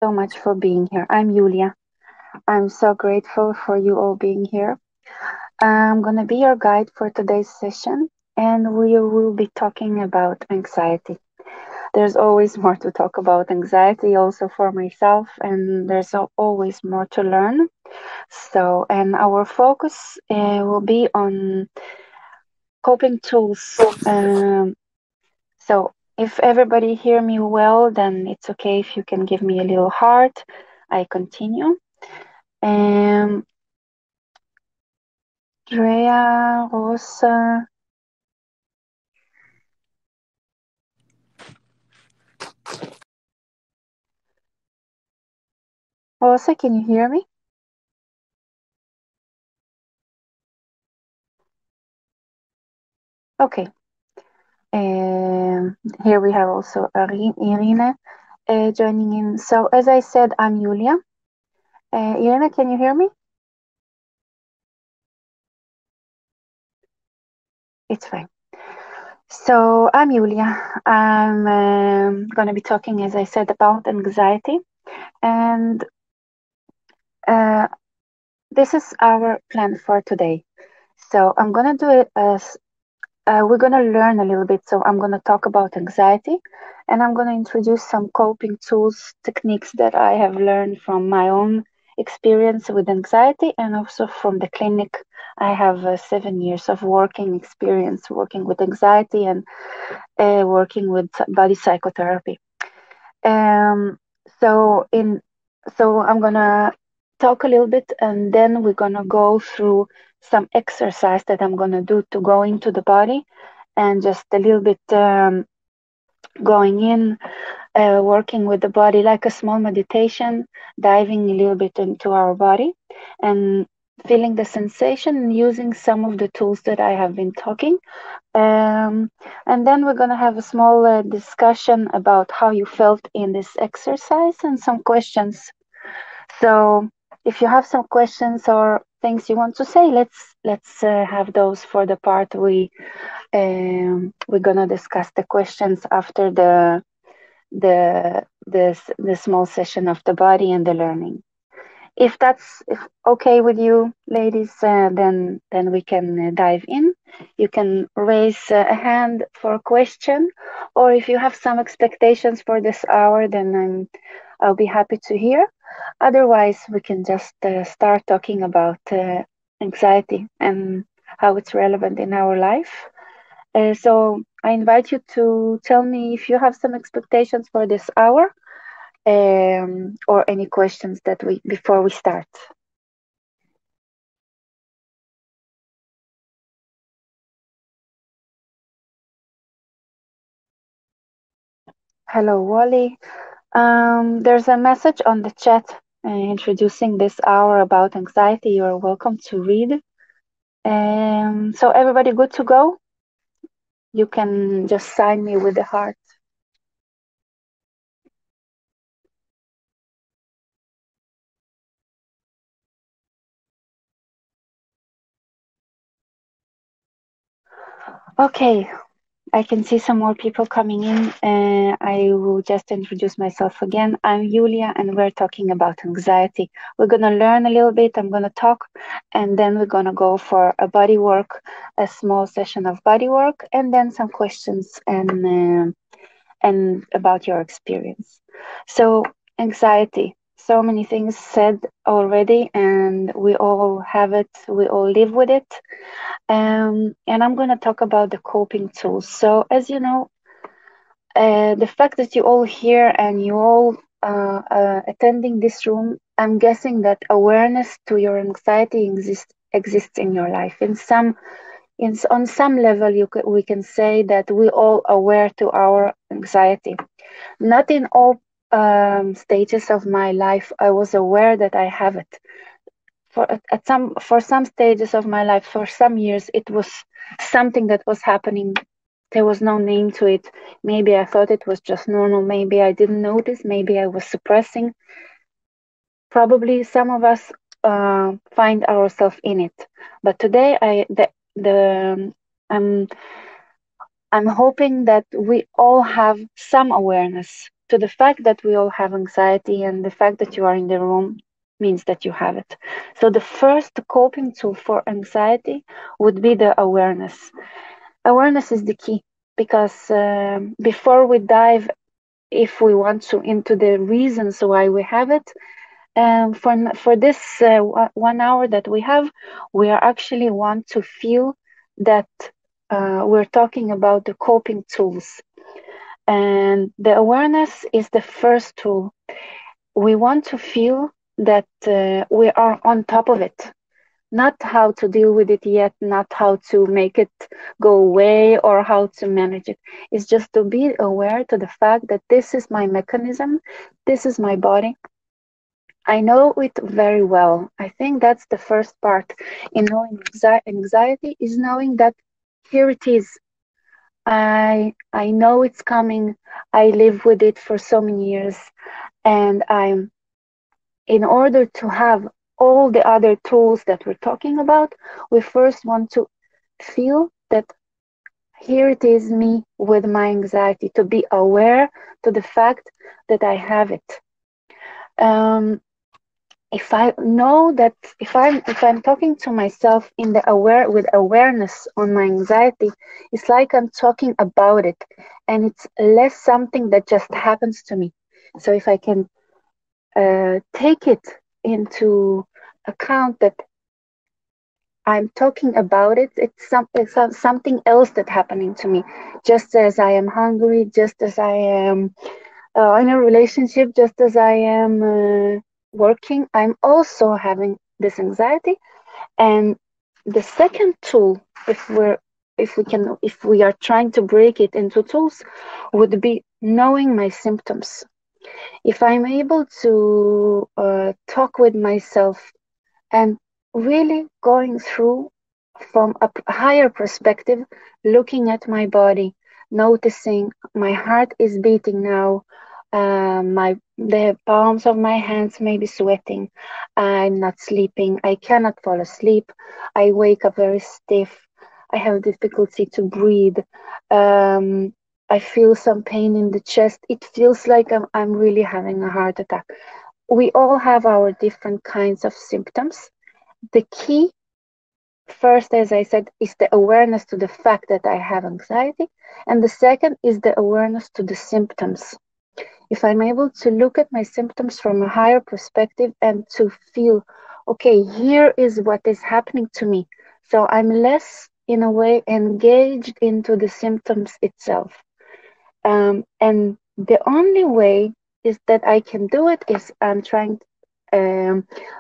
so much for being here. I'm Yulia. I'm so grateful for you all being here. I'm going to be your guide for today's session, and we will be talking about anxiety. There's always more to talk about anxiety, also for myself, and there's always more to learn. And our focus will be on coping tools. If everybody hear me well, then it's okay if you can give me a little heart. I continue. Um, Drea, Rosa, Rosa, can you hear me? Okay. Here we have also Irina joining in. So as I said, I'm Yulia. Irina, can you hear me? It's fine. So I'm Yulia. I'm going to be talking, as I said, about anxiety. And uh, this is our plan for today. So I'm going to do it as we're going to learn a little bit. So I'm going to talk about anxiety and I'm going to introduce some coping tools, techniques that I have learned from my own experience with anxiety and also from the clinic. I have 7 years of working experience working with anxiety and working with body psychotherapy. Um, so in so I'm gonna talk a little bit and then we're gonna go through some exercise that I'm gonna do to go into the body and just a little bit going in, working with the body like a small meditation, diving a little bit into our body and feeling the sensation and using some of the tools that I have been talking. Um, and then we're going to have a small discussion about how you felt in this exercise and some questions. So if you have some questions or things you want to say, let's have those for the part we're gonna discuss the questions after the small session of the body and the learning. If okay with you, ladies, then we can dive in. You can raise a hand for a question, or if you have some expectations for this hour, then I'll be happy to hear. Otherwise, we can just start talking about anxiety and how it's relevant in our life. So I invite you to tell me if you have some expectations for this hour, or any questions that we before we start. Hello, Wally. There's a message on the chat introducing this hour about anxiety. You're welcome to read. So everybody good to go? You can just sign me with the heart. Okay, I can see some more people coming in. I will just introduce myself again. I'm Yulia, and we're talking about anxiety. We're going to learn a little bit. I'm going to talk, and then we're going to go for a body work, a small session of body work, and then some questions and about your experience. So, anxiety. So many things said already, and we all have it. We all live with it. And I'm going to talk about the coping tools. So, as you know, the fact that you all here and you all attending this room, I'm guessing that awareness to your anxiety exists in your life. On some level, we can say that we all aware to our anxiety. Not in all stages of my life, I was aware that I have it for some stages of my life, for some years, it was something that was happening. There was no name to it. Maybe I thought it was just normal. Maybe I didn't notice. Maybe I was suppressing. Probably some of us find ourselves in it. But today, I'm I'm hoping that we all have some awareness. to the fact that we all have anxiety, and the fact that you are in the room means that you have it. So the first coping tool for anxiety would be the awareness. Awareness is the key, because before we dive, if we want to, into the reasons why we have it, for this 1 hour that we have, we are actually want to feel that we're talking about the coping tools, and the awareness is the first tool. We want to feel that we are on top of it, not how to deal with it yet, not how to make it go away or how to manage it. It's just to be aware to the fact that this is my mechanism, this is my body. I know it very well. I think that's the first part in knowing anxiety, is knowing that here it is. I know it's coming. I live with it for so many years, and I'm in order to have all the other tools that we're talking about, we first want to feel that here it is, me with my anxiety, to be aware to the fact that I have it. If I know that, if I'm talking to myself in the aware, with awareness on my anxiety, it's like I'm talking about it, and it's less something that just happens to me. So if I can take it into account that I'm talking about it, it's something else that's happening to me. Just as I am hungry, just as I am in a relationship, just as I am working, I'm also having this anxiety. And the second tool, if we are trying to break it into tools, would be knowing my symptoms. If I'm able to talk with myself and really going through from a higher perspective, looking at my body, noticing my heart is beating now, the palms of my hands may be sweating, I'm not sleeping, I cannot fall asleep, I wake up very stiff, I have difficulty to breathe, um, I feel some pain in the chest, it feels like I'm really having a heart attack. We all have our different kinds of symptoms. The key, first, as I said, is the awareness to the fact that I have anxiety. And the second is the awareness to the symptoms. If I'm able to look at my symptoms from a higher perspective and to feel, okay, here is what is happening to me. So I'm less, in a way, engaged into the symptoms itself. And the only way is that I can do it is I'm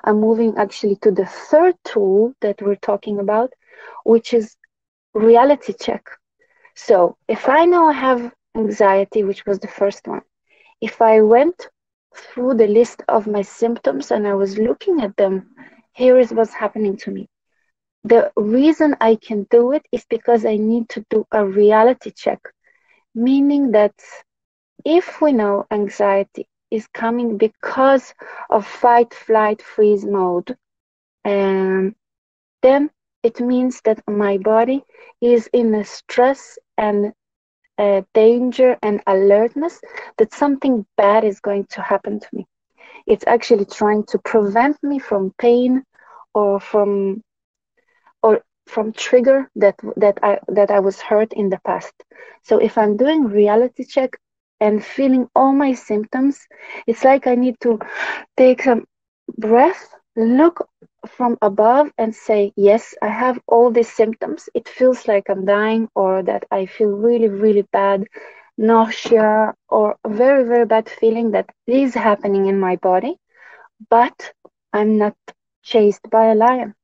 moving actually to the third tool that we're talking about, which is reality check. So if I know I have anxiety, which was the first one, if I went through the list of my symptoms and I was looking at them, here is what's happening to me. The reason I can do it is because I need to do a reality check, meaning that if we know anxiety is coming because of fight, flight, freeze mode, then it means that my body is in a stress and danger and alertness, that something bad is going to happen to me. It's actually trying to prevent me from pain or from trigger that I was hurt in the past. So if I'm doing reality check and feeling all my symptoms, it's like I need to take some breath, look from above and say, yes, I have all these symptoms. It feels like I'm dying, or that I feel really, really bad, nausea, or a very, very bad feeling that is happening in my body, but I'm not chased by a lion.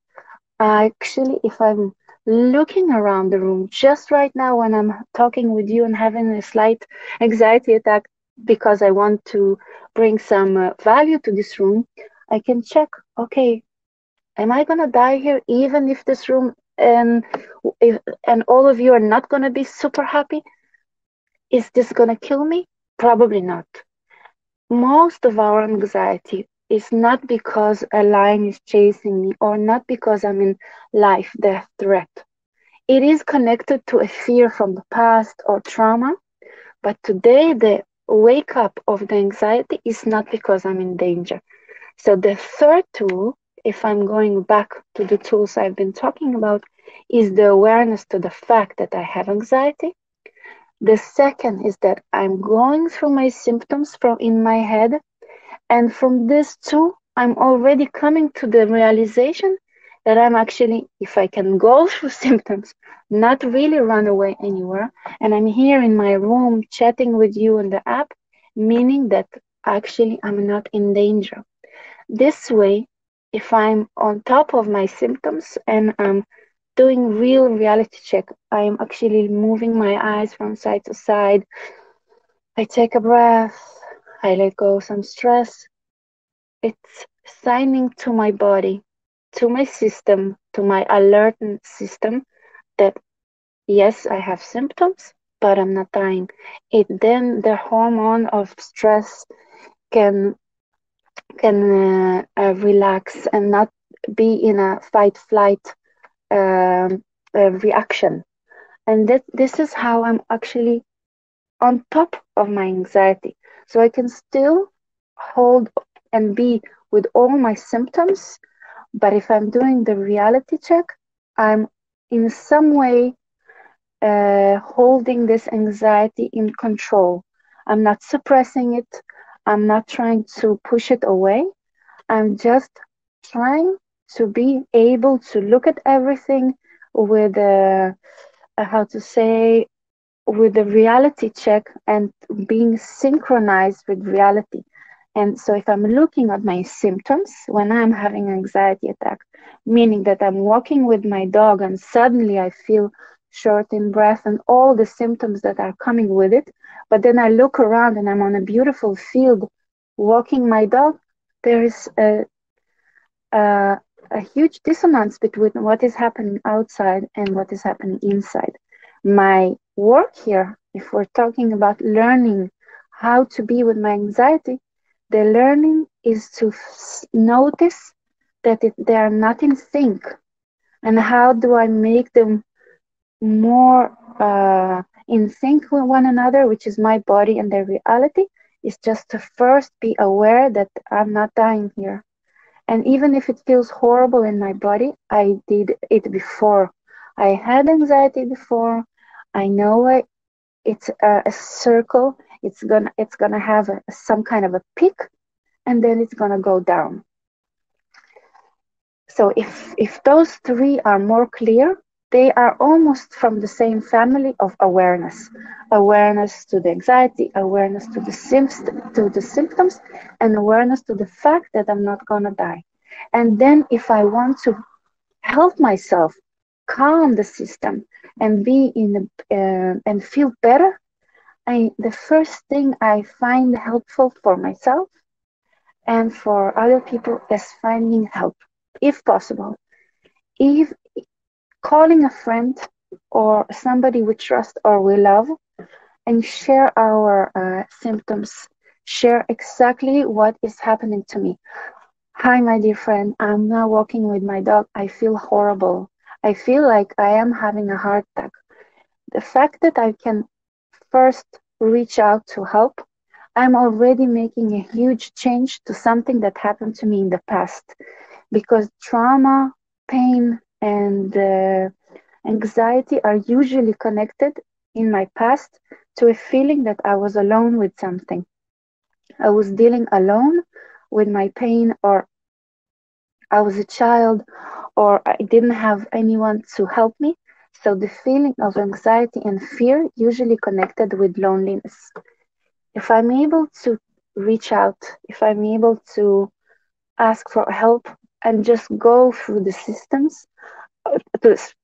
Actually, if I'm looking around the room just right now when I'm talking with you and having a slight anxiety attack because I want to bring some value to this room, I can check, okay, am I gonna die here even if this room and all of you are not gonna be super happy? Is this gonna kill me? Probably not. Most of our anxiety is not because a lion is chasing me or not because I'm in life death threat. It is connected to a fear from the past or trauma, but today the wake up of the anxiety is not because I'm in danger. So the third tool, if I'm going back to the tools I've been talking about, is the awareness to the fact that I have anxiety. The second is that I'm going through my symptoms from in my head, and from this too, I'm already coming to the realization that I'm actually, if I can go through symptoms, not really run away anywhere, and I'm here in my room chatting with you in the app, meaning that actually I'm not in danger. This way, if I'm on top of my symptoms and I'm doing real reality check, I'm actually moving my eyes from side to side. I take a breath, I let go some stress. It's signing to my body, to my system, to my alert system that yes, I have symptoms, but I'm not dying. It then the hormone of stress can relax and not be in a fight flight um, reaction. And that this is how I'm actually on top of my anxiety. So I can still hold and be with all my symptoms, but if I'm doing the reality check, I'm in some way holding this anxiety in control. I'm not suppressing it. I'm not trying to push it away. I'm just trying to be able to look at everything with how to say, with the reality check and being synchronized with reality. And so if I'm looking at my symptoms when I'm having anxiety attack, meaning that I'm walking with my dog and suddenly I feel short in breath and all the symptoms that are coming with it, but then I look around and I'm on a beautiful field walking my dog, there is uh, a huge dissonance between what is happening outside and what is happening inside. My work here, if we're talking about learning how to be with my anxiety, the learning is to notice that they are not in sync. And how do I make them more in sync with one another, which is my body and their reality, is just to first be aware that I'm not dying here. And even if it feels horrible in my body, I did it before. I had anxiety before. I know it's a circle. It's gonna have some kind of a peak, and then it's gonna go down. So if those three are more clear, they are almost from the same family of awareness. Awareness to the anxiety, awareness to the symptoms, and awareness to the fact that I'm not gonna die. And then if I want to help myself calm the system and be in and feel better, the first thing I find helpful for myself and for other people is finding help, if possible. If calling a friend or somebody we trust or we love and share our symptoms, share exactly what is happening to me. Hi, my dear friend, I'm now walking with my dog. I feel horrible. I feel like I am having a heart attack. The fact that I can first reach out to help, I'm already making a huge change to something that happened to me in the past. Because trauma, pain, and anxiety are usually connected in my past to a feeling that I was alone with something. I was dealing alone with my pain, or I was a child, or I didn't have anyone to help me. So the feeling of anxiety and fear usually connected with loneliness. If I'm able to reach out, if I'm able to ask for help and just go through the systems,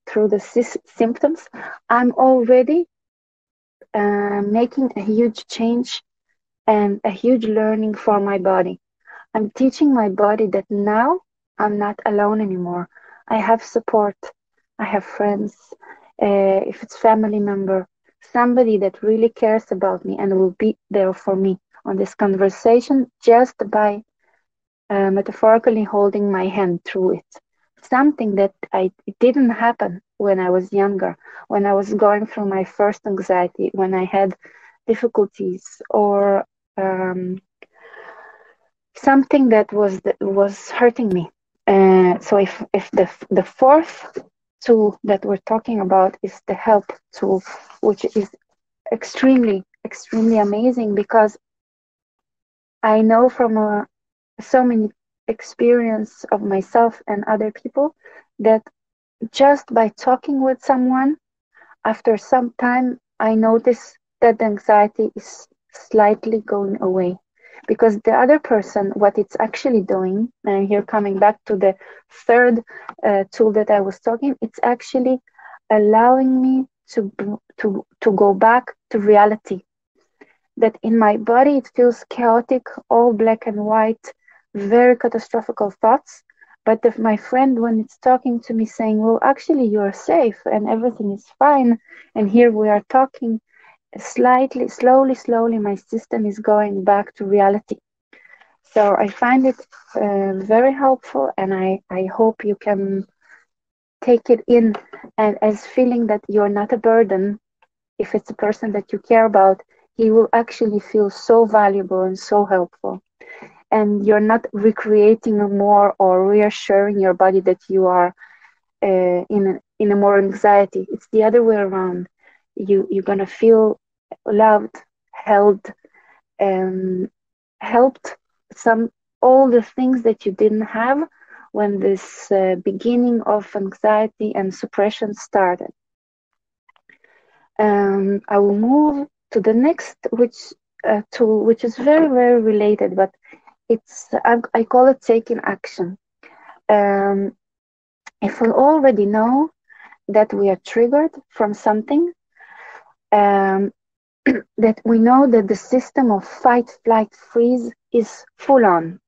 through the symptoms, I'm already making a huge change and a huge learning for my body. I'm teaching my body that now I'm not alone anymore. I have support. I have friends. If it's family member, somebody that really cares about me and will be there for me on this conversation just by metaphorically holding my hand through it. Something that it didn't happen when I was younger, when I was going through my first anxiety, when I had difficulties or something that was hurting me. So if the fourth tool that we're talking about is the help tool, which is extremely amazing, because I know from so many experience of myself and other people that just by talking with someone, after some time, I notice that the anxiety is slightly going away, because the other person, what it's actually doing, and here coming back to the third tool that I was talking, it's actually allowing me to go back to reality. That in my body it feels chaotic, all black and white, very catastrophical thoughts. But if my friend, when it's talking to me saying, well, actually, you're safe and everything is fine, and here we are talking, slowly, my system is going back to reality. So I find it very helpful, and I hope you can take it in and as feeling that you're not a burden. If it's a person that you care about, he will actually feel so valuable and so helpful. And you're not recreating more or reassuring your body that you are in a more anxiety. It's the other way around. You're gonna feel loved, held, and helped. Some all the things that you didn't have when this beginning of anxiety and suppression started. I will move to the next, which tool, which is very related, but I call it taking action. Um, if we already know that we are triggered from something, um, that we know that the system of fight, flight, freeze is full on.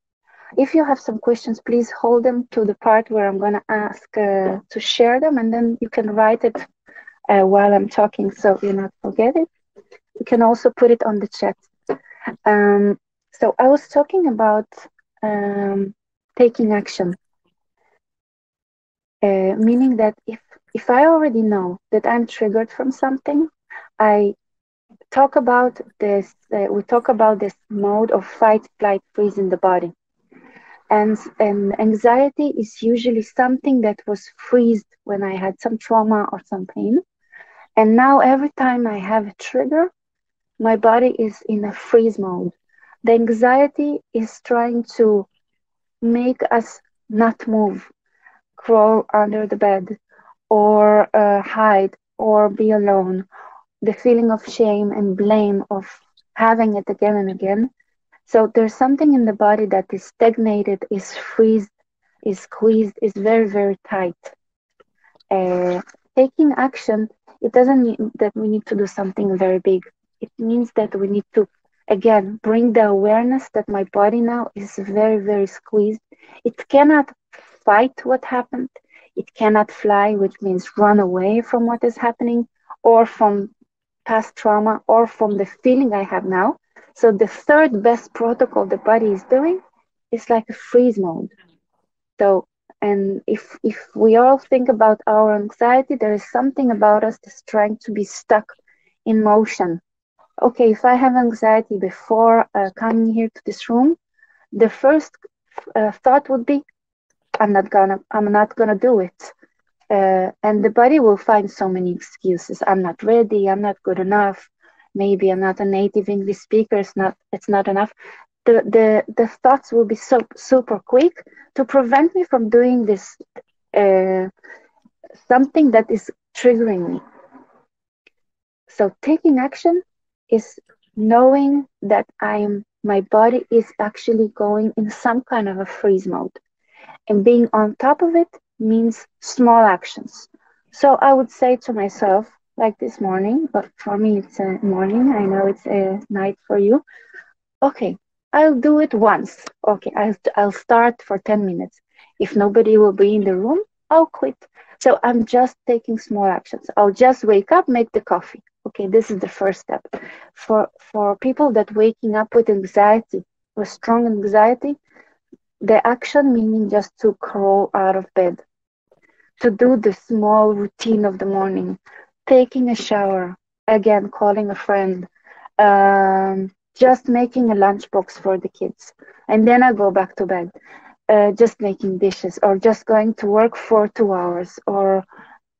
If you have some questions, please hold them to the part where I'm going to ask to share them, and then you can write it while I'm talking so you not forget it. You can also put it on the chat. So I was talking about taking action, meaning that if I already know that I'm triggered from something, I talk about this. We talk about this mode of fight, flight, freeze in the body, and anxiety is usually something that was freezed when I had some trauma or some pain, and now every time I have a trigger, my body is in a freeze mode. The anxiety is trying to make us not move, crawl under the bed, or hide, or be alone. The feeling of shame and blame of having it again and again. So there's something in the body that is stagnated, is freezed, is squeezed, is very tight. Uh, Taking action, it doesn't mean that we need to do something very big. It means that we need to, again, bring the awareness that my body now is very squeezed. It cannot fight what happened. It cannot fly, which means run away from what is happening, or from past trauma, or from the feeling I have now. So the third best protocol the body is doing is like a freeze mode. So, and if we all think about our anxiety, there is something about us that's trying to be stuck in motion. Okay, if I have anxiety before coming here to this room, the first thought would be, I'm not gonna do it. And the body will find so many excuses. I'm not ready. I'm not good enough. Maybe I'm not a native English speaker. It's not enough. The thoughts will be so super quick to prevent me from doing this something that is triggering me. So taking action is knowing that my body is actually going in some kind of a freeze mode, and being on top of it means small actions. So I would say to myself, like this morning, but for me it's a morning. I know it's a night for you. Okay, I'll do it once. Okay, I'll start for 10 minutes. If nobody will be in the room, I'll quit. So I'm just taking small actions. I'll just wake up, make the coffee. Okay, this is the first step. For people that waking up with anxiety, with strong anxiety, the action meaning just to crawl out of bed, to do the small routine of the morning, taking a shower, again calling a friend, just making a lunchbox for the kids, and then I go back to bed. Just making dishes, or just going to work for 2 hours, or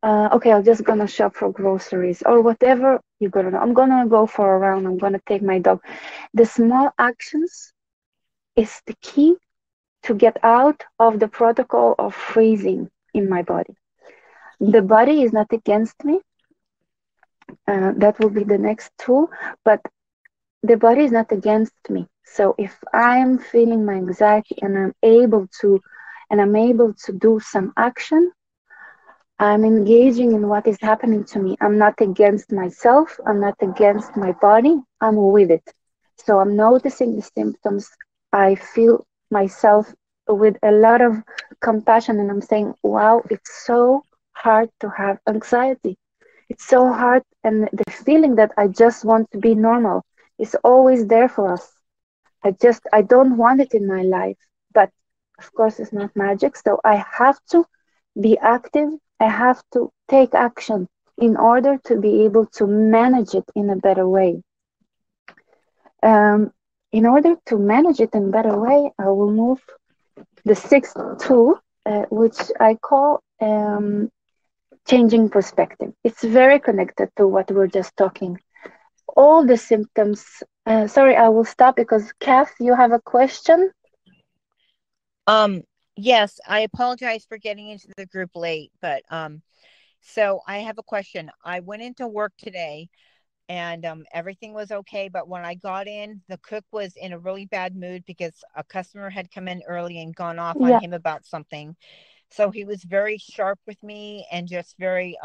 okay, I'm just gonna shop for groceries, or whatever you're gonna do. I'm gonna go for a round. I'm gonna take my dog. The small actions is the key to get out of the protocol of freezing in my body. The body is not against me. That will be the next tool, but the body is not against me. So if I'm feeling my anxiety and I'm able to do some action, I'm engaging in what is happening to me. I'm not against myself. I'm not against my body. I'm with it. So I'm noticing the symptoms. I feel myself with a lot of compassion, and I'm saying, wow, it's so hard to have anxiety. It's so hard. And the feeling that I just want to be normal is always there for us. I don't want it in my life. But of course, it's not magic. So I have to be active. I have to take action in order to be able to manage it in a better way. In order to manage it in a better way, I will move the sixth tool, which I call changing perspective. It's very connected to what we're just talking. All the symptoms. Sorry, I will stop because Kath, you have a question? Yes, I apologize for getting into the group late, but so I have a question. I went into work today and everything was okay, but when I got in, the cook was in a really bad mood because a customer had come in early and gone off on Yeah, him about something. So he was very sharp with me and just very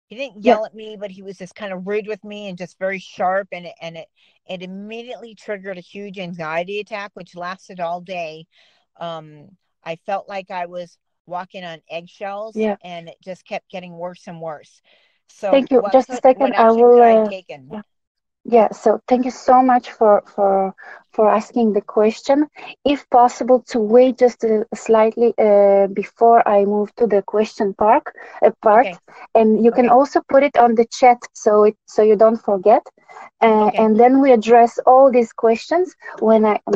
he didn't yeah. yell at me, but he was just kind of rude with me and just very sharp, and it immediately triggered a huge anxiety attack which lasted all day. I felt like I was walking on eggshells, Yeah, and it just kept getting worse and worse. So thank you. Just a second. what I action will. could I have taken? Yeah, yeah. So thank you so much for asking the question. If possible, to wait just slightly before I move to the question part, Okay. and you can Okay. also put it on the chat so you don't forget. Okay. And then we address all these questions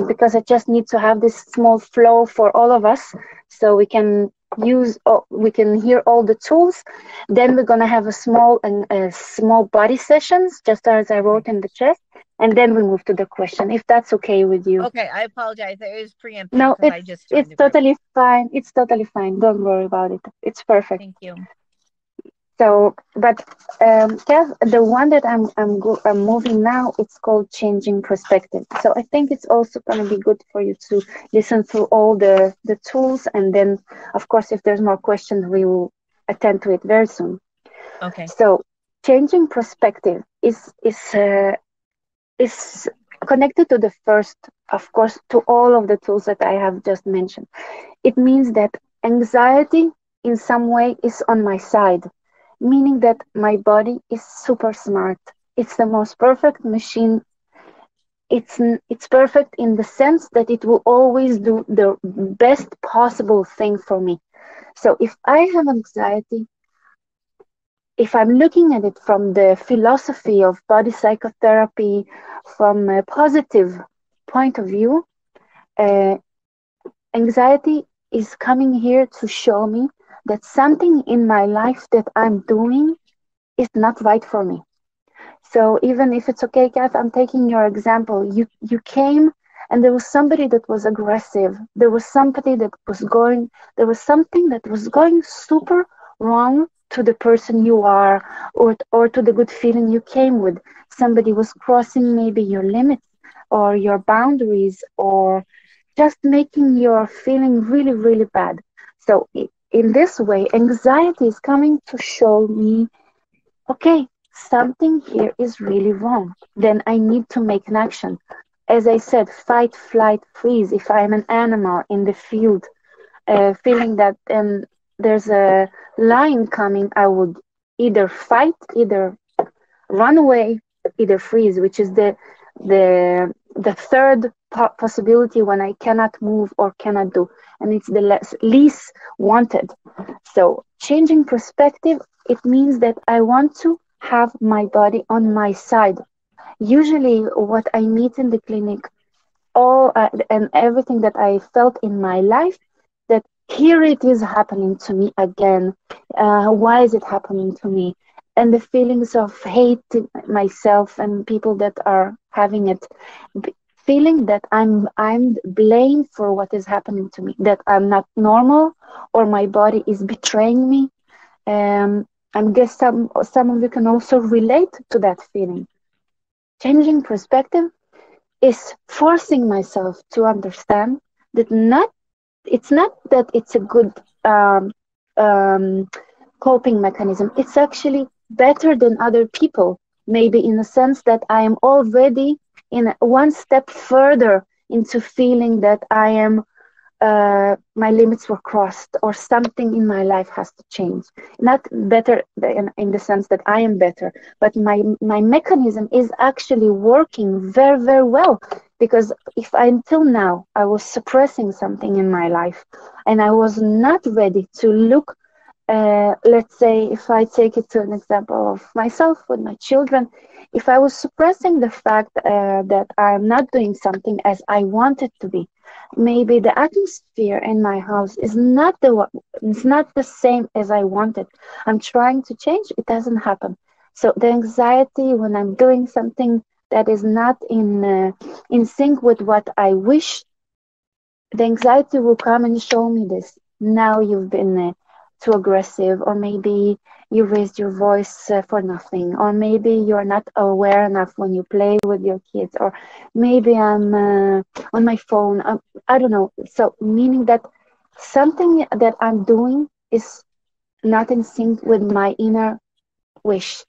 because I just need to have this small flow for all of us so we can hear all the tools. Then we're gonna have a small body sessions, just as I Okay. wrote in the chat, and then we move to the question, if that's okay with you. Okay, I apologize. It was preemptive No, because I just it's joined the group. totally fine. It's totally fine. Don't worry about it. It's perfect. Thank you. So, but Kev, the one that I'm moving now, it's called changing perspective. So I think it's also going to be good for you to listen through all the tools, and then, of course, if there's more questions, we will attend to it very soon. Okay. So, changing perspective is connected to the first, of course, to all of the tools that I have just mentioned. It means that anxiety in some way is on my side, meaning that my body is super smart. It's the most perfect machine. It's perfect in the sense that it will always do the best possible thing for me. So if I have anxiety, if I'm looking at it from the philosophy of body psychotherapy, from a positive point of view, uh, anxiety is coming here to show me that something in my life that I'm doing is not right for me. So even if it's okay, Kath, I'm taking your example. You came and there was somebody that was aggressive. There was something that was going super wrong to the person you are, or to the good feeling you came with. Somebody was crossing maybe your limits or your boundaries, or just making your feeling really, really bad. So in this way, anxiety is coming to show me, okay, something here is really wrong. Then I need to make an action. As I said, fight, flight, freeze. If I'm an animal in the field, feeling that there's a lion coming, I would either fight, either run away, either freeze, which is the third possibility when I cannot move or cannot do, and it's the least wanted. So changing perspective, it means that I want to have my body on my side. Usually, what I meet in the clinic, all and everything that I felt in my life, that here it is happening to me again. Why is it happening to me? And the feelings of hate myself and people that are having it, feeling that I'm blamed for what is happening to me, that I'm not normal, or my body is betraying me. I guess some of you can also relate to that feeling. Changing perspective is forcing myself to understand that not it's not that it's a good um, um, coping mechanism. It's actually better than other people, maybe in a sense that I am already in one step further into feeling that I am my limits were crossed, or something in my life has to change. Not better in the sense that I am better, but my mechanism is actually working very, very well. Because if until now I was suppressing something in my life, and I was not ready to look, let's say, if I take it to an example of myself with my children, if I was suppressing the fact that I'm not doing something as I want it to be, maybe the atmosphere in my house is not it's not the same as I wanted. I'm trying to change, it doesn't happen. So the anxiety when I'm doing something that is not in sync with what I wish, the anxiety will come and show me this. Now you've been too aggressive, or maybe you raised your voice for nothing, or maybe you're not aware enough when you play with your kids, or maybe I'm on my phone. I don't know. So, meaning that something that I'm doing is not in sync with my inner wish,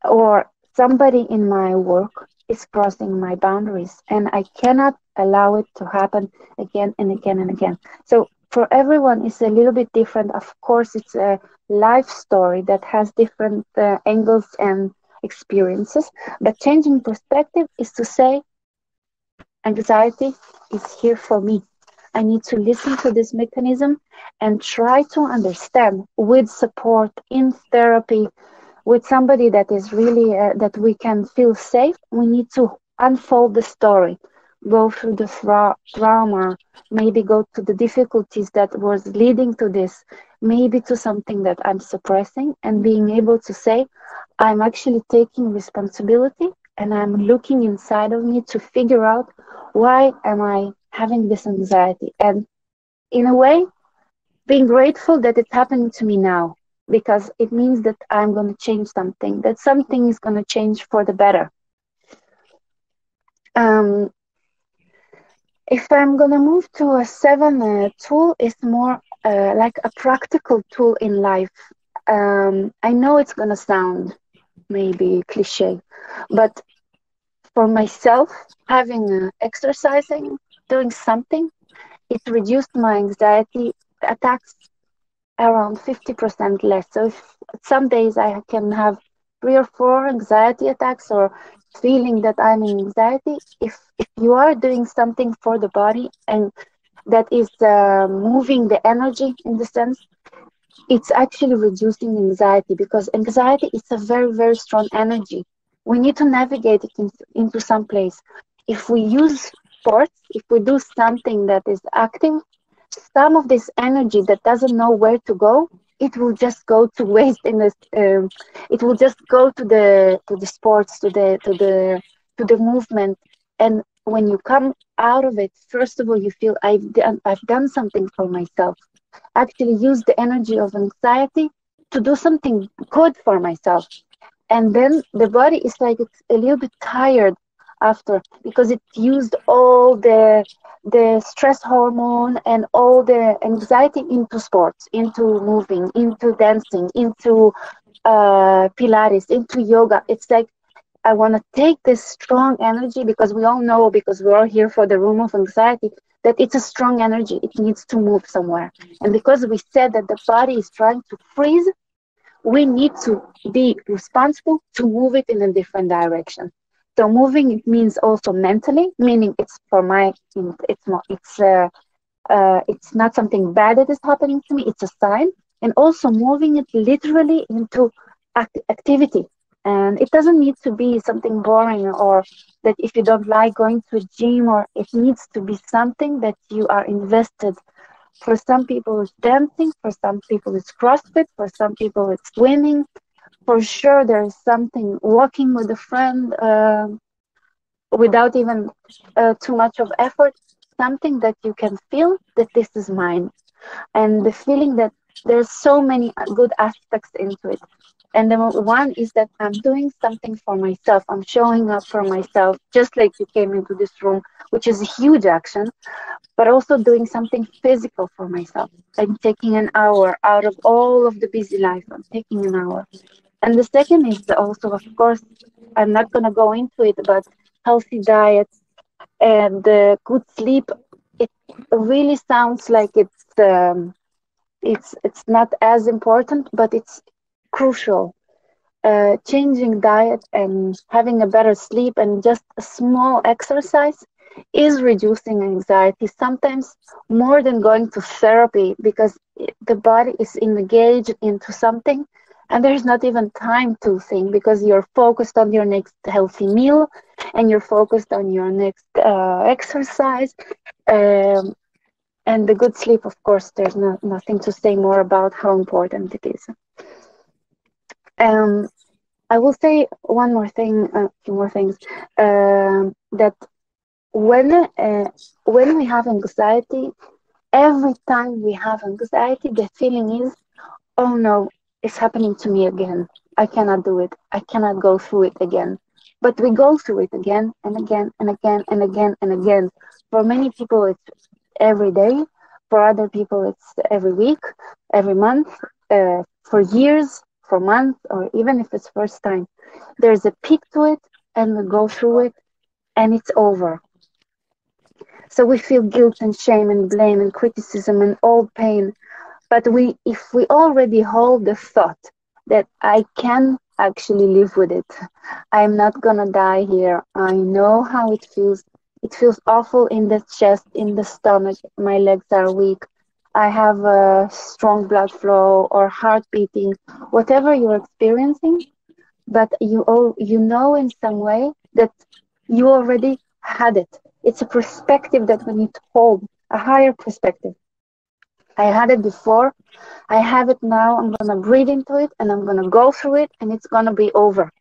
or somebody in my work is crossing my boundaries, and I cannot allow it to happen again and again and again. So for everyone it's a little bit different. Of course, it's a life story that has different angles and experiences, but changing perspective is to say anxiety is here for me. I need to listen to this mechanism and try to understand with support in therapy, with somebody that is really that we can feel safe. We need to unfold the story, go through the trauma, maybe go to the difficulties that was leading to this, maybe to something that I'm suppressing, and being able to say I'm actually taking responsibility, and I'm looking inside of me to figure out why am I having this anxiety, and in a way being grateful that it's happening to me now, because it means that I'm going to change something, that something is going to change for the better. Um, if I'm going to move to a seven tool, it's more like a practical tool in life. I know it's going to sound maybe cliche, but for myself, having exercising, doing something, it reduced my anxiety attacks around 50% less. So if some days I can have 3 or 4 anxiety attacks, or feeling that I'm in anxiety, if you are doing something for the body and that is moving the energy in the sense, it's actually reducing anxiety, because anxiety is a very, very strong energy. We need to navigate it into some place. If we use sports, if we do something that is active, some of this energy that doesn't know where to go, it will just go to waste in this. It will just go to the sports, to the movement. And when you come out of it, first of all, you feel I've done something for myself. Actually, use the energy of anxiety to do something good for myself. And then the body is like it's a little bit tired after, because it used all the stress hormone and all the anxiety into sports, into moving, into dancing, into pilates, into yoga. It's like I want to take this strong energy, because we all know, because we're all here for the room of anxiety, that it's a strong energy, it needs to move somewhere. And because we said that the body is trying to freeze, we need to be responsible to move it in a different direction. So moving, it means also mentally, meaning it's for my, it's not, it's not something bad that is happening to me. It's a sign, and also moving it literally into activity. And it doesn't need to be something boring, or that if you don't like going to a gym, or it needs to be something that you are invested. For some people it's dancing, for some people it's CrossFit, for some people it's swimming. For sure there's something walking with a friend, without even too much of effort, something that you can feel that this is mine, and the feeling that there's so many good aspects into it. And the one is that I'm doing something for myself. I'm showing up for myself, just like you came into this room, which is a huge action, but also doing something physical for myself. I'm taking an hour out of all of the busy life. I'm taking an hour. And the second is also, of course, I'm not going to go into it, but healthy diet and good sleep. It really sounds like it's not as important, but it's crucial. Changing diet and having a better sleep and just a small exercise is reducing anxiety, sometimes more than going to therapy, because the body is engaged into something and there's not even time to think, because you're focused on your next healthy meal and you're focused on your next exercise. Um, and the good sleep, of course, there's nothing to say more about how important it is. Um, I will say one more thing, a few more things. That when uh, when we have anxiety, every time we have anxiety, the feeling is, oh no, it's happening to me again. I cannot do it. I cannot go through it again. But we go through it again and again and again and again and again. For many people, it's every day. For other people, it's every week, every month, for years, for months, or even if it's first time. There's a peak to it, and we go through it, and it's over. So we feel guilt and shame and blame and criticism and all pain. But if we already hold the thought that I can actually live with it, I'm not gonna die here. I know how it feels. It feels awful in the chest, in the stomach. My legs are weak. I have a strong blood flow or heart beating, whatever you're experiencing. But you know in some way that you already had it. It's a perspective that we need to hold, a higher perspective. I had it before. I have it now. I'm gonna breathe into it and I'm gonna go through it and it's gonna be over,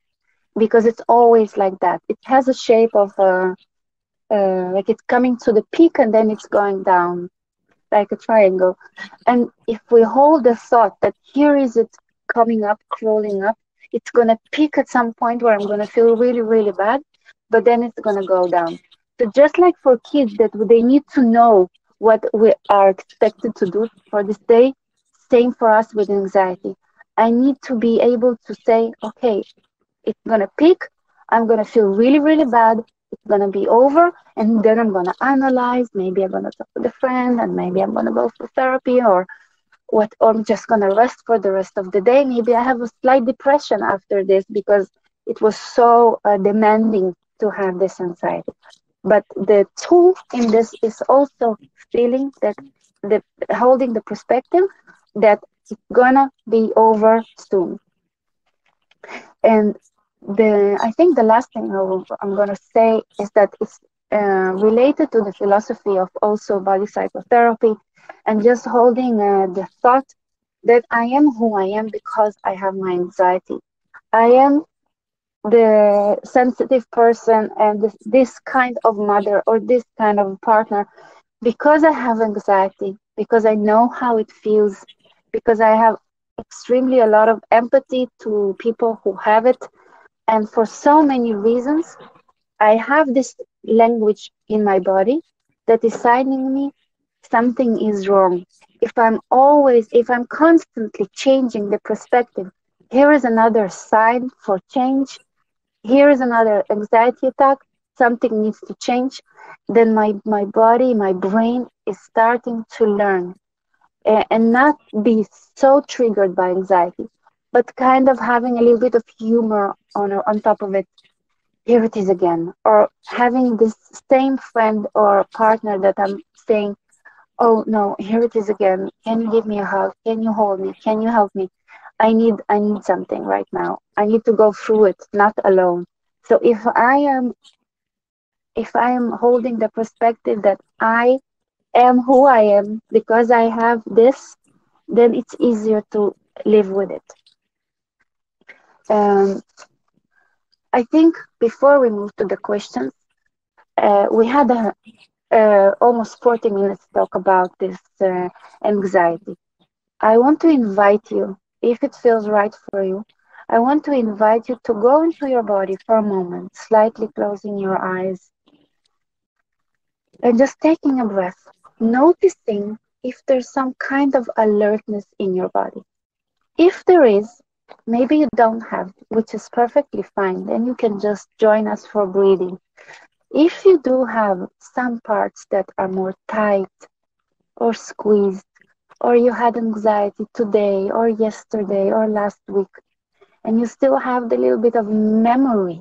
because it's always like that. It has a shape of like it's coming to the peak and then it's going down like a triangle. And if we hold the thought that here is it coming up, crawling up, it's gonna peak at some point where I'm gonna feel really, really bad, but then it's gonna go down. So just like for kids that they need to know what we are expected to do for this day, same for us with anxiety. I need to be able to say, okay, it's gonna peak. I'm gonna feel really, really bad. It's gonna be over, and then I'm gonna analyze. Maybe I'm gonna talk with a friend, and maybe I'm gonna go for therapy, or what. Or I'm just gonna rest for the rest of the day. Maybe I have a slight depression after this because it was so demanding to have this anxiety. But the tool in this is also feeling that the holding the perspective that it's gonna be over soon. And I think the last thing I'm going to say is that it's related to the philosophy of also body psychotherapy, and just holding the thought that I am who I am because I have my anxiety. I am the sensitive person and this kind of mother or this kind of partner because I have anxiety, because I know how it feels, because I have extremely a lot of empathy to people who have it. And for so many reasons, I have this language in my body that is signing me something is wrong. If I'm constantly changing the perspective, here is another sign for change, here is another anxiety attack, something needs to change, then my body, my brain is starting to learn and not be so triggered by anxiety, but kind of having a little bit of humor on top of it. Here it is again. Or having this same friend or partner that I'm saying, oh no, here it is again. Can you give me a hug? Can you hold me? Can you help me? I need something right now. I need to go through it, not alone. So if I am holding the perspective that I am who I am because I have this, then it's easier to live with it. Um, I think before we move to the questions, we had almost 40 minutes talk about this anxiety. I want to invite you, if it feels right for you, I want to invite you to go into your body for a moment, slightly closing your eyes and just taking a breath, noticing if there's some kind of alertness in your body. If there is, maybe you don't have, which is perfectly fine, then you can just join us for breathing. If you do have some parts that are more tight or squeezed, or you had anxiety today or yesterday or last week, and you still have the little bit of memory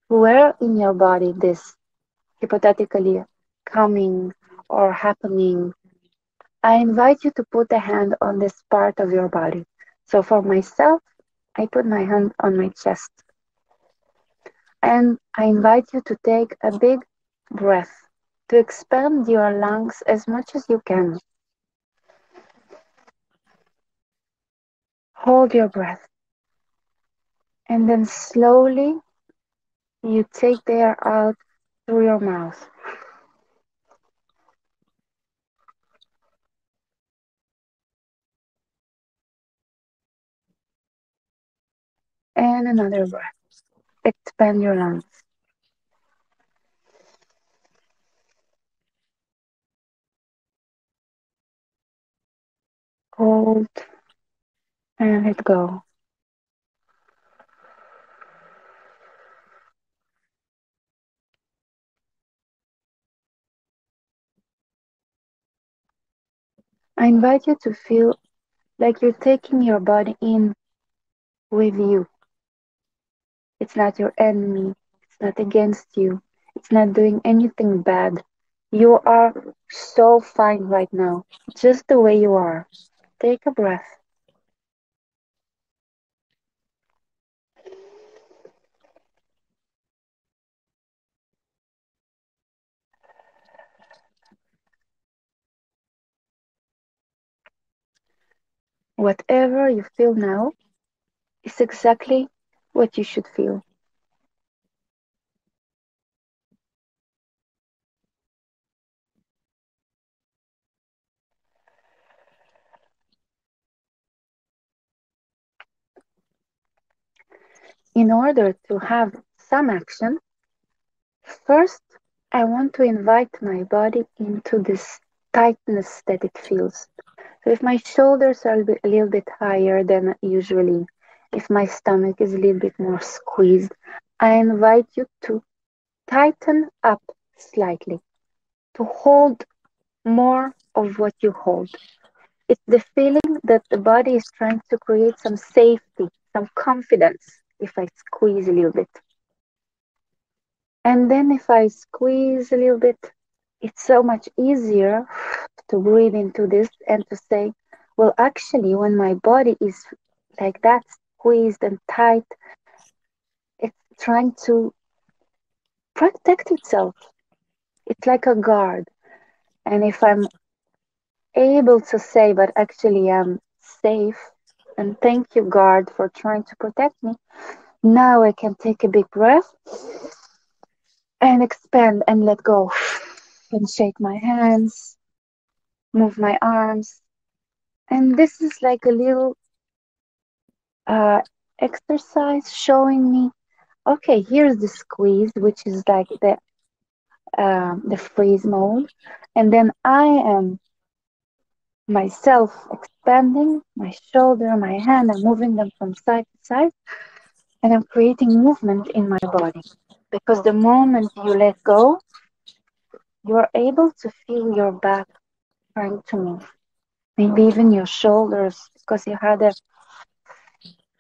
where in your body this hypothetically coming or happening, I invite you to put a hand on this part of your body. So for myself, I put my hand on my chest and I invite you to take a big breath to expand your lungs as much as you can. Hold your breath and then slowly you take the air out through your mouth. And another breath. Expand your lungs. Hold and let go. I invite you to feel like you're taking your body in with you. It's not your enemy. It's not against you. It's not doing anything bad. You are so fine right now, just the way you are. Take a breath. Whatever you feel now is exactly what you should feel. In order to have some action, first I want to invite my body into this tightness that it feels. So if my shoulders are a little bit higher than usually, if my stomach is a little bit more squeezed, I invite you to tighten up slightly, to hold more of what you hold. It's the feeling that the body is trying to create some safety, some confidence if I squeeze a little bit. And then if I squeeze a little bit, it's so much easier to breathe into this and to say, well, actually, when my body is like that, squeezed and tight, it's trying to protect itself. It's like a guard. And if I'm able to say, but actually I'm safe, and thank you, guard, for trying to protect me, now I can take a big breath and expand and let go and shake my hands, move my arms. And this is like a little uh, exercise showing me, okay, here's the squeeze, which is like the freeze mode, and then I am myself expanding my shoulder, my hand, I'm moving them from side to side, and I'm creating movement in my body. Because the moment you let go, you're able to feel your back trying to move. Maybe even your shoulders because you had a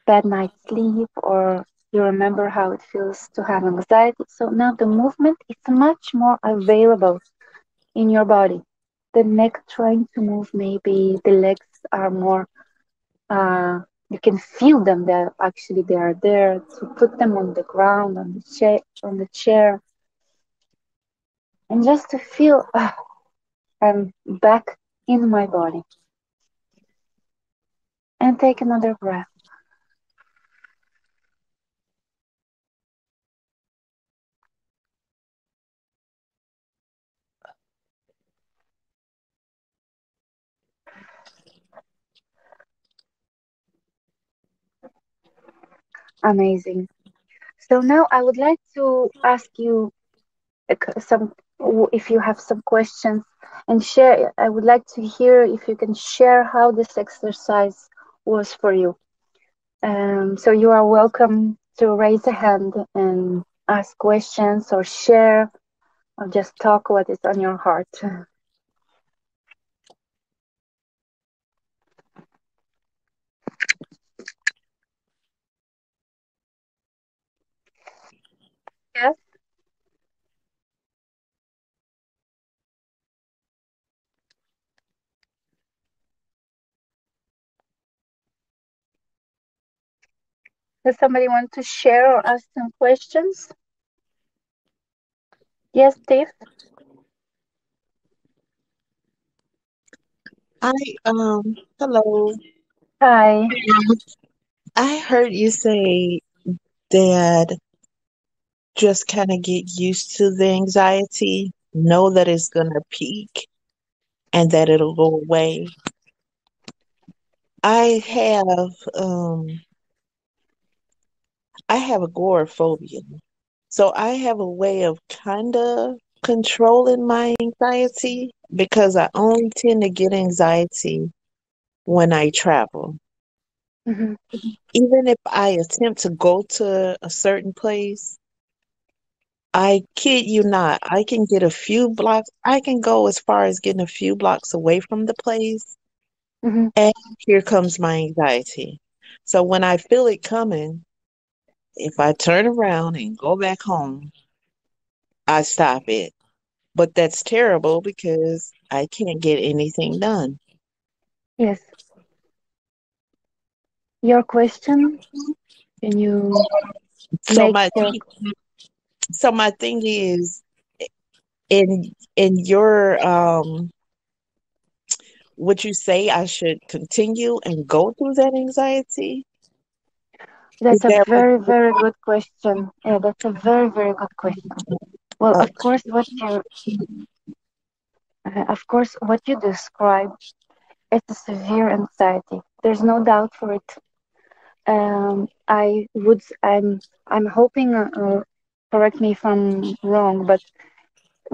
bad night's sleep or you remember how it feels to have anxiety. So now the movement is much more available in your body. The neck trying to move, maybe the legs are more uh, You can feel them. They are there. To put them on the ground, on the chair, and just to feel I'm back in my body. And take another breath. Amazing. So now I would like to ask you some, if you have some questions and share. I would like to hear if you can share how this exercise was for you. So you are welcome to raise a hand and ask questions or share or just talk what is on your heart. Yes. Does somebody want to share or ask some questions? Yes, Steve. I hello. Hi. I heard you say that just kind of get used to the anxiety, know that it's gonna peak and that it'll go away. I have um I have agoraphobia. So I have a way of kind of controlling my anxiety because I only tend to get anxiety when I travel. Hmm. Even if I attempt to go to a certain place, I kid you not, I can get a few blocks, I can go as far as getting a few blocks away from the place, Hmm. and here comes my anxiety. So when I feel it coming, if I turn around and go back home, I stop it. But that's terrible because I can't get anything done. Yes. Your question, can you So make my your so my thing is in your would you say I should continue and go through that anxiety? Is That's a that what very, very good question. Yeah, that's a very, very good question. Well, of course, what you describe is a severe anxiety. There's no doubt for it. I'm hoping, correct me if I'm wrong, but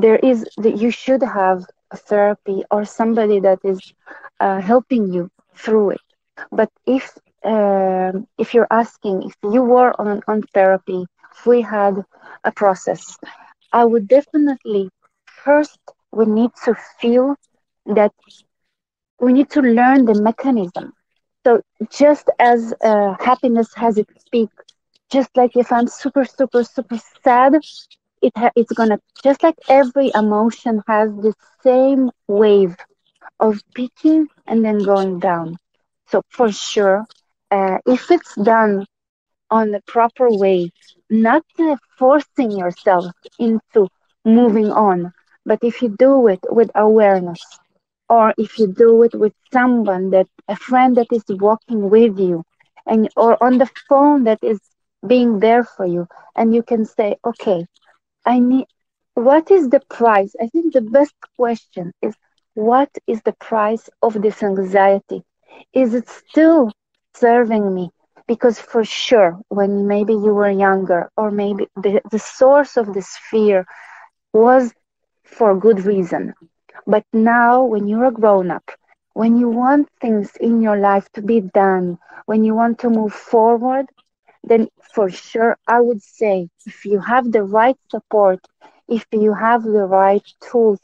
you should have a therapy or somebody that is helping you through it. But if you're asking if you were on therapy, if we had a process, I would definitely first we need to feel that we need to learn the mechanism. So just as happiness has its peak, just like if I'm super super super sad, it's gonna just like every emotion has the same wave of peaking and then going down. So for sure, if it's done on the proper way, not forcing yourself into moving on, but if you do it with awareness, or if you do it with someone that a friend that is walking with you, and or on the phone that is being there for you, and you can say, okay, I need, what is the price? I think the best question is, what is the price of this anxiety? Is it still serving me? Because for sure, when maybe you were younger, or maybe the source of this fear was for good reason. But now, when you're a grown up, when you want things in your life to be done, when you want to move forward, then for sure, I would say if you have the right support, if you have the right tools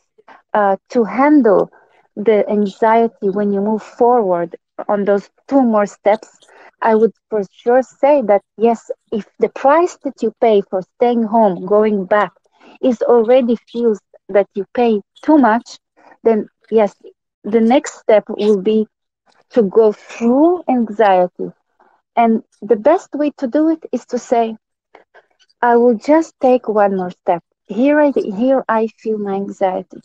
to handle the anxiety when you move forward on those two more steps, I would for sure say that yes, if the price that you pay for staying home, going back, is already feels that you pay too much, then yes, the next step will be to go through anxiety And the best way to do it is to say, I will just take one more step. Here I feel my anxiety.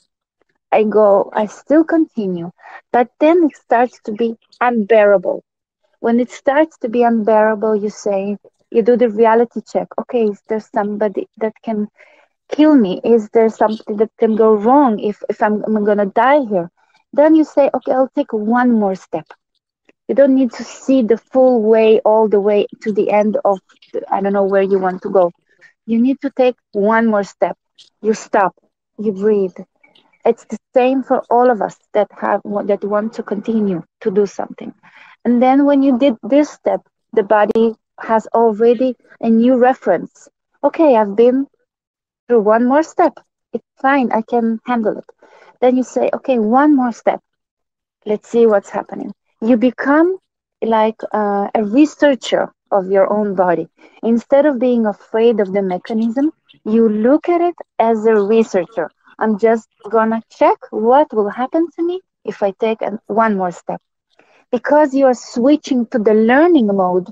I go, I still continue, but then it starts to be unbearable. When it starts to be unbearable, you say, you do the reality check. Okay, is there somebody that can kill me? Is there something that can go wrong if I'm gonna die here? Then you say, okay, I'll take one more step. You don't need to see the full way, all the way to the end of, I don't know where you want to go. You need to take one more step. You stop, you breathe. It's the same for all of us that want to continue to do something. And then when you did this step, the body has already a new reference. Okay, I've been through one more step. It's fine, I can handle it. Then you say, okay, one more step. Let's see what's happening. You become like a researcher of your own body. Instead of being afraid of the mechanism, you look at it as a researcher. I'm just gonna check what will happen to me if I take one more step. Because you're switching to the learning mode,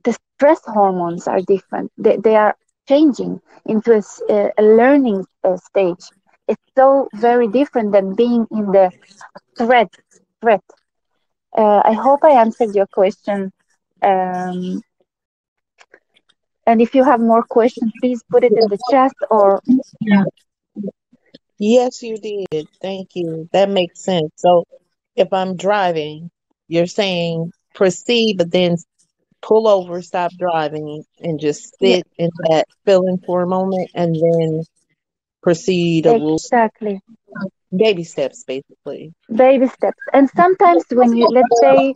the stress hormones are different. They are changing into a learning stage. It's so very different than being in the threat. Threat. I hope I answered your question. Um, and if you have more questions, please put it in the chat or Yes, you did. Thank you. That makes sense. So if I'm driving, you're saying proceed, but then pull over, stop driving, and just yeah, sit in that feeling for a moment, and then proceed a little exactly. baby steps, basically. Baby steps. And sometimes when you, let's say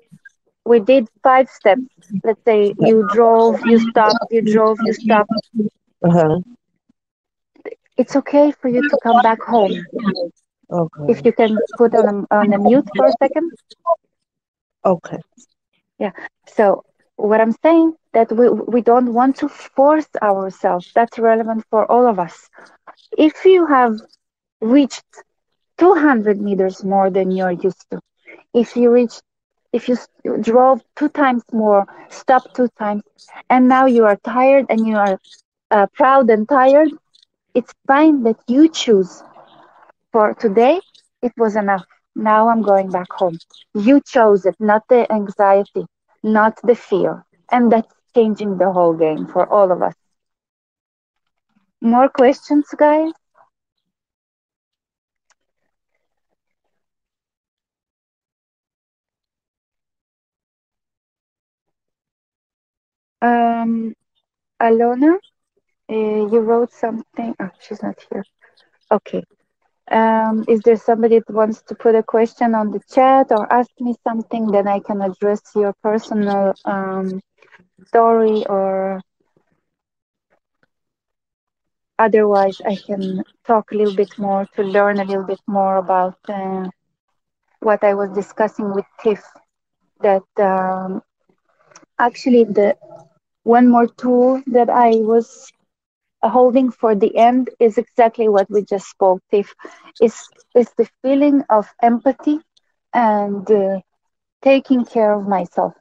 we did 5 steps. Let's say you drove, you stopped, you drove, you stopped. Uh-huh. It's okay for you to come back home. If Okay. you can put on a mute for a second. Okay. Yeah. So what I'm saying that we don't want to force ourselves. That's relevant for all of us. If you have reached 200 meters more than you're used to, if you reached, if you drove 2 times more, stopped 2 times, and now you are tired and you are proud and tired, it's fine that you choose. For today, it was enough. Now I'm going back home. You chose it, not the anxiety, not the fear. And that's changing the whole game for all of us. More questions, guys? Um, Alona, you wrote something. Oh, she's not here. Okay. Is there somebody that wants to put a question on the chat or ask me something that I can address your personal story, or otherwise I can talk a little bit more to learn a little bit more about what I was discussing with Tiff. That actually the one more tool that I was holding for the end is exactly what we just spoke, Tiff. Is the feeling of empathy and taking care of myself.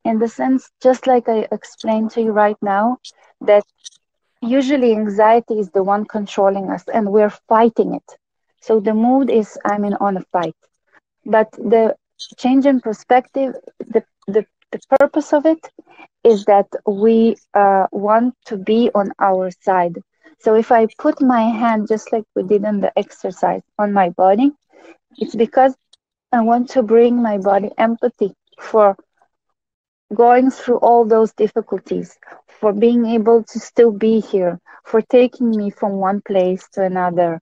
In the sense, just like I explained to you right now, that usually anxiety is the one controlling us and we're fighting it. So the mood is I'm in on a fight. But the change in perspective, the purpose of it is that we want to be on our side. So if I put my hand, just like we did in the exercise, on my body, it's because I want to bring my body empathy for going through all those difficulties, for being able to still be here, for taking me from one place to another,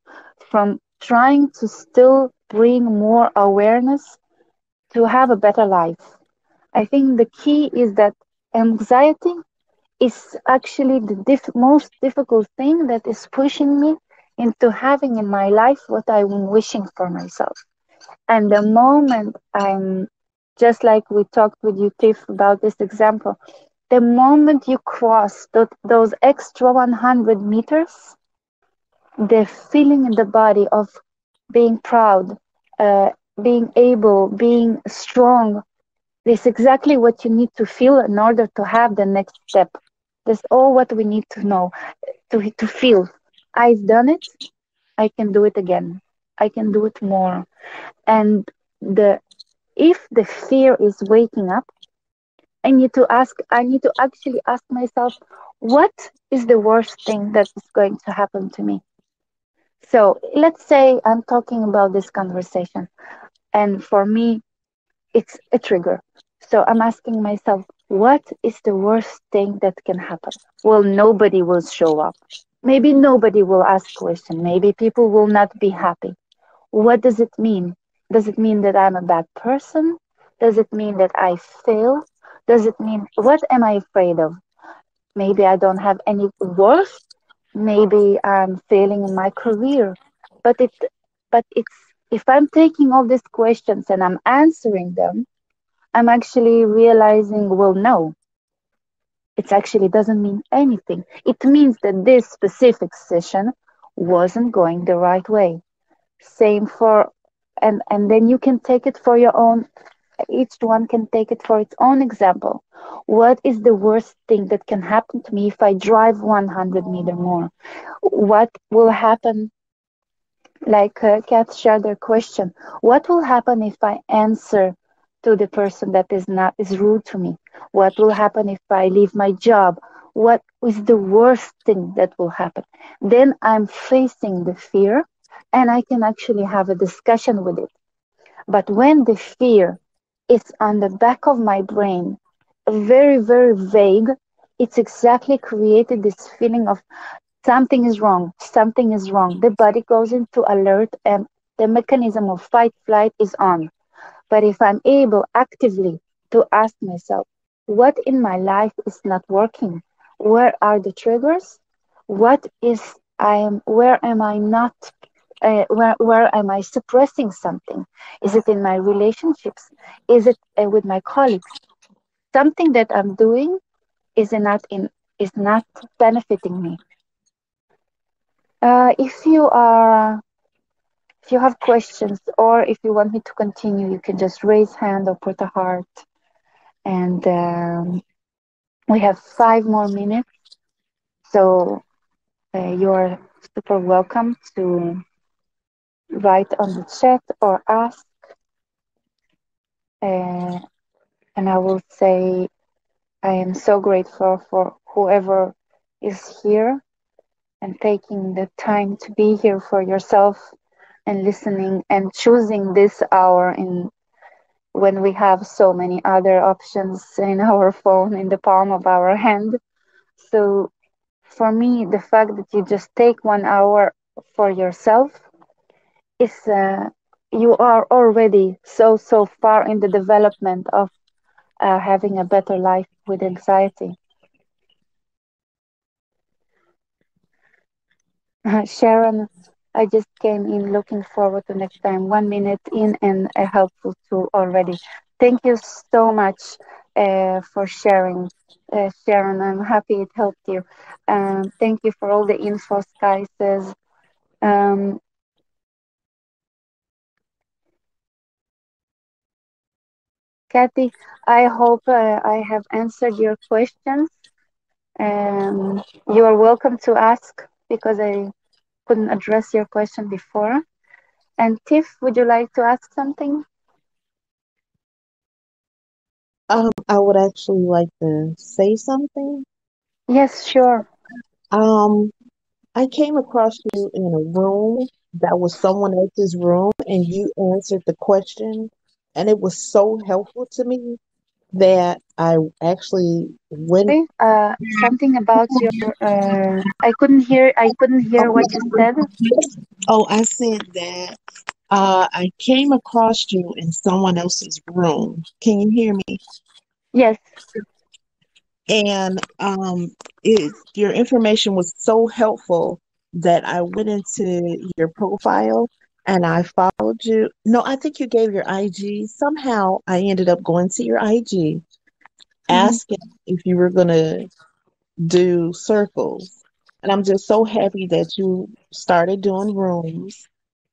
from trying to still bring more awareness to have a better life. I think the key is that anxiety is actually the most difficult thing that is pushing me into having in my life what I'm wishing for myself. And the moment I'm, just like we talked with you, Tiff, about this example, the moment you cross those extra 100 meters, the feeling in the body of being proud, being able, being strong, This is exactly what you need to feel in order to have the next step. That's all what we need to know, to feel. I've done it, I can do it again. I can do it more. And the if the fear is waking up, I need to actually ask myself, what is the worst thing that is going to happen to me? So let's say I'm talking about this conversation, and for me, it's a trigger. So I'm asking myself, what is the worst thing that can happen? Well, nobody will show up. Maybe nobody will ask question. Maybe people will not be happy. What does it mean? Does it mean that I'm a bad person? Does it mean that I fail? Does it mean, what am I afraid of? Maybe I don't have any worth. Maybe I'm failing in my career. But it, but it's, if I'm taking all these questions and I'm answering them, I'm actually realizing, well, no, it actually doesn't mean anything. It means that this specific session wasn't going the right way. Same for, and then you can take it for your own, each one can take it for its own example. What is the worst thing that can happen to me if I drive 100 meters more? What will happen, like Kat shared their question, what will happen if I answer to the person that is rude to me? What will happen if I leave my job? What is the worst thing that will happen? Then I'm facing the fear, and I can actually have a discussion with it. But when the fear is on the back of my brain, very, very vague, it's exactly created this feeling of something is wrong, something is wrong. The body goes into alert, and the mechanism of fight flight is on. But if I'm able actively to ask myself, what in my life is not working? Where are the triggers? What is I am where am I not where am I suppressing something? Is it in my relationships? Is it with my colleagues? Something that I'm doing is not benefiting me. If you are if you have questions, or if you want me to continue, you can just raise hand or put a heart. And we have 5 more minutes, so you're super welcome to write on the chat or ask. Uh, and I will say I am so grateful for whoever is here and taking the time to be here for yourself and listening and choosing this hour in when we have so many other options in our phone in the palm of our hand. So for me, the fact that you just take 1 hour for yourself is you are already so far in the development of having a better life with anxiety. Sharon, I just came in looking forward to next time. 1 minute in and a helpful tool already. Thank you so much for sharing, Sharon. I'm happy it helped you. Thank you for all the info, Sky says. Um, Kathy, I hope I have answered your questions. You are welcome to ask because I couldn't address your question before. And Tiff, would you like to ask something? I would actually like to say something. Yes, sure. Um, I came across you in a room that was someone else's room, and you answered the question, and it was so helpful to me that I actually went. Something about your I couldn't hear what you said. Oh, I said that I came across you in someone else's room. Can you hear me? Yes. And your information was so helpful that I went into your profile and I followed you. No, I think you gave your IG. Somehow I ended up going to your IG, Mhm. asking if you were going to do circles. And I'm just so happy that you started doing rooms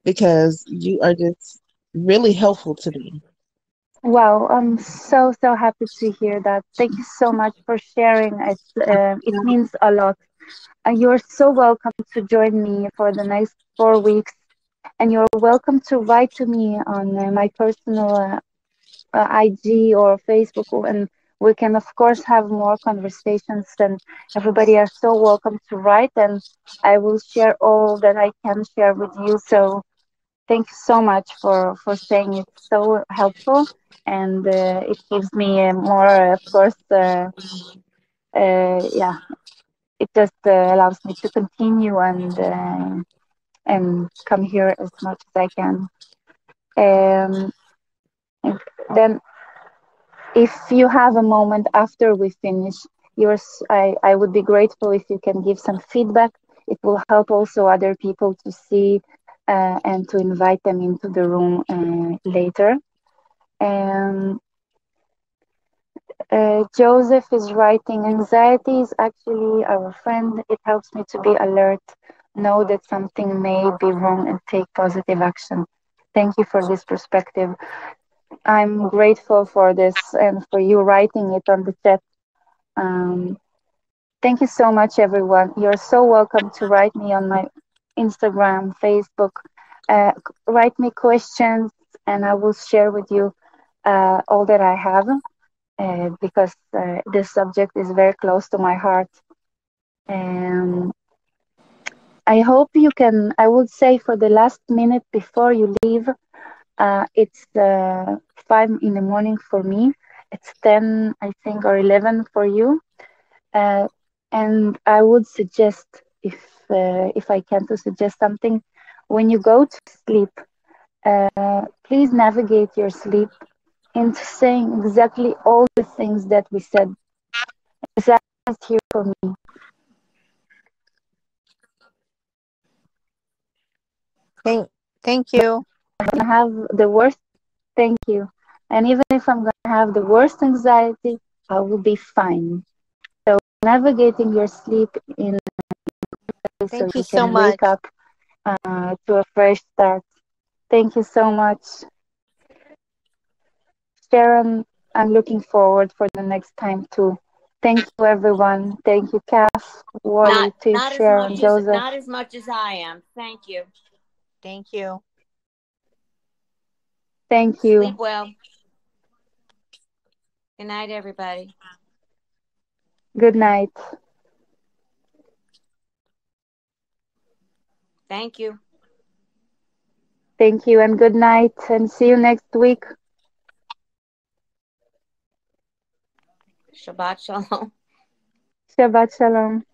because you are just really helpful to me. Wow, I'm so happy to hear that. Thank you so much for sharing. It means a lot. You're so welcome to join me for the next 4 weeks, and you're welcome to write to me on my personal IG or Facebook, and we can of course have more conversations. And everybody are so welcome to write, and I will share all that I can share with you. So thank you so much for saying it's so helpful, and it gives me more, of course. Yeah, it just allows me to continue and come here as much as I can. Um, and then, if you have a moment after we finish yours, I would be grateful if you can give some feedback. It will help also other people to see and to invite them into the room later. And Joseph is writing, anxiety is actually our friend. It helps me to be alert, know that something may be wrong, and take positive action. Thank you for this perspective. I'm grateful for this and for you writing it on the chat. Um, Thank you so much, everyone. You're so welcome to write me on my Instagram, Facebook. Write me questions, and I will share with you all that I have because this subject is very close to my heart. And I hope you can, I would say for the last minute before you leave, it's 5 in the morning for me. It's 10, I think, or 11 for you. Uh, and I would suggest, if I can, to suggest something, when you go to sleep, please navigate your sleep into saying exactly all the things that we said. That is here for me. Thank, thank you. I'm gonna have the worst. Thank you. And even if I'm gonna have the worst anxiety, I will be fine. So navigating your sleep in a way so Thank you you so can wake much. up to a fresh start. Thank you so much, Sharon. I'm looking forward for the next time too. Thank you, everyone. Thank you, Kath, Not Wally, Tish, not as Sharon, much as Joseph. I am. Thank you. Thank you. Thank Sleep you. well. Good night, everybody. Good night. Thank you. Thank you and good night. And see you next week. Shabbat shalom. Shabbat Shalom.